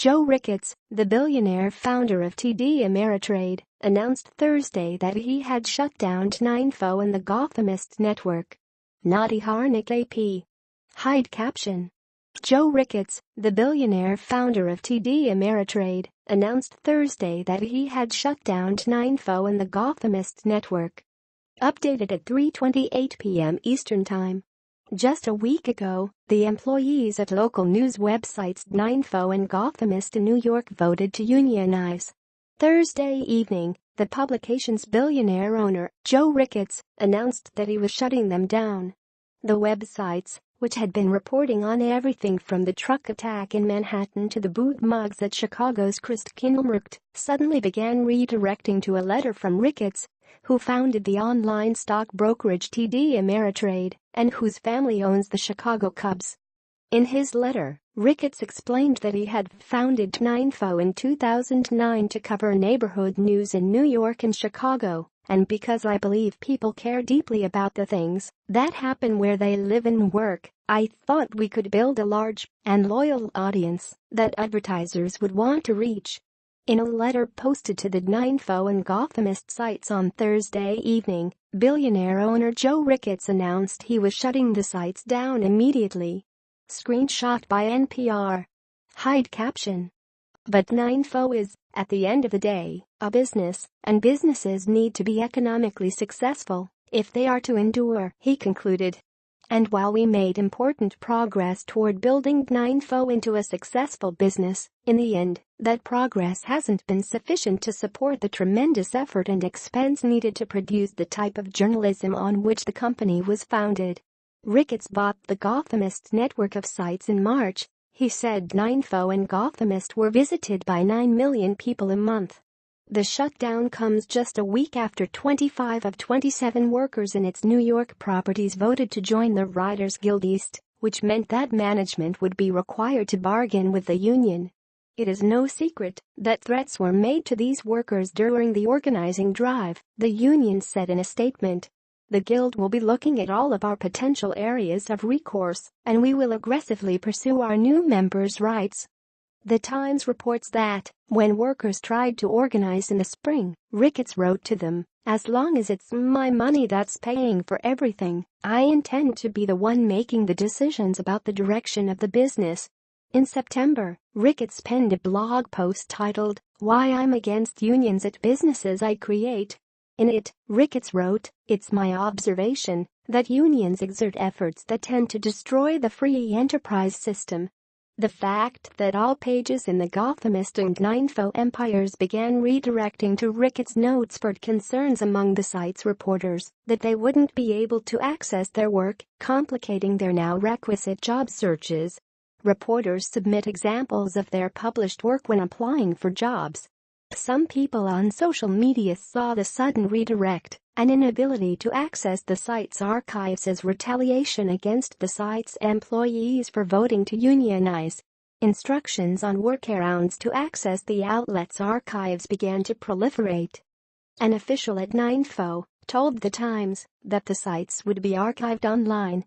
Joe Ricketts, the billionaire founder of TD Ameritrade, announced Thursday that he had shut down DNAinfo and the Gothamist network. Nati Harnik AP. Hide caption. Joe Ricketts, the billionaire founder of TD Ameritrade, announced Thursday that he had shut down DNAinfo and the Gothamist network. Updated at 3:28 p.m. Eastern Time. Just a week ago, the employees at local news websites DNAinfo and Gothamist in New York voted to unionize. Thursday evening, the publication's billionaire owner, Joe Ricketts, announced that he was shutting them down. The websites, which had been reporting on everything from the truck attack in Manhattan to the boot mugs at Chicago's Christkindlmarkt, suddenly began redirecting to a letter from Ricketts, who founded the online stock brokerage TD Ameritrade and whose family owns the Chicago Cubs. In his letter, Ricketts explained that he had founded DNAinfo in 2009 to cover neighborhood news in New York and Chicago, and because I believe people care deeply about the things that happen where they live and work, I thought we could build a large and loyal audience that advertisers would want to reach. In a letter posted to the DNAinfo and Gothamist sites on Thursday evening, billionaire owner Joe Ricketts announced he was shutting the sites down immediately. Screenshot by NPR. Hide caption. But DNAinfo is, at the end of the day, a business, and businesses need to be economically successful if they are to endure, he concluded. And while we made important progress toward building DNAinfo into a successful business, in the end, that progress hasn't been sufficient to support the tremendous effort and expense needed to produce the type of journalism on which the company was founded. Ricketts bought the Gothamist network of sites in March. He said DNAinfo and Gothamist were visited by 9 million people a month. The shutdown comes just a week after 25 of 27 workers in its New York properties voted to join the Writers Guild East, which meant that management would be required to bargain with the union. It is no secret that threats were made to these workers during the organizing drive, the union said in a statement. The Guild will be looking at all of our potential areas of recourse, and we will aggressively pursue our new members' rights. The Times reports that, when workers tried to organize in the spring, Ricketts wrote to them, "As long as it's my money that's paying for everything, I intend to be the one making the decisions about the direction of the business." In September, Ricketts penned a blog post titled, "Why I'm Against Unions at Businesses I Create." In it, Ricketts wrote, "It's my observation that unions exert efforts that tend to destroy the free enterprise system." The fact that all pages in the Gothamist and DNAinfo empires began redirecting to Ricketts' notes spurred concerns among the site's reporters that they wouldn't be able to access their work, complicating their now requisite job searches. Reporters submit examples of their published work when applying for jobs. Some people on social media saw the sudden redirect, an inability to access the site's archives, as retaliation against the site's employees for voting to unionize. Instructions on workarounds to access the outlet's archives began to proliferate. An official at DNAinfo told The Times that the sites would be archived online.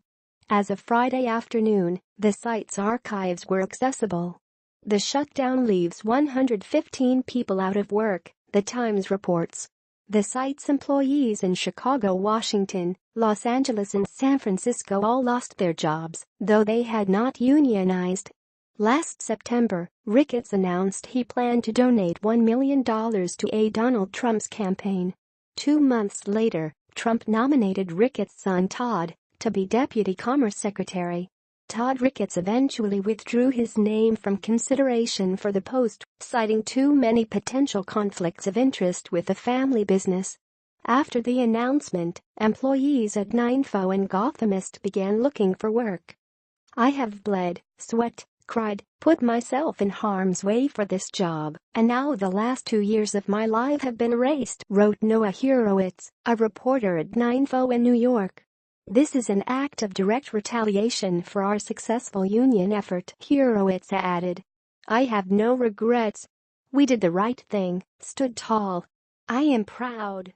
As of Friday afternoon, the site's archives were accessible. The shutdown leaves 115 people out of work, The Times reports. The site's employees in Chicago, Washington, Los Angeles and San Francisco all lost their jobs, though they had not unionized. Last September, Ricketts announced he planned to donate $1 million to Donald Trump's campaign. 2 months later, Trump nominated Ricketts' son Todd to be Deputy Commerce Secretary. Todd Ricketts eventually withdrew his name from consideration for the post, citing too many potential conflicts of interest with the family business. After the announcement, employees at DNAinfo and Gothamist began looking for work. "I have bled, sweat, cried, put myself in harm's way for this job, and now the last 2 years of my life have been erased," wrote Nati Harnik, a reporter at DNAinfo in New York. "This is an act of direct retaliation for our successful union effort," Harnik added. "I have no regrets. We did the right thing, stood tall. I am proud."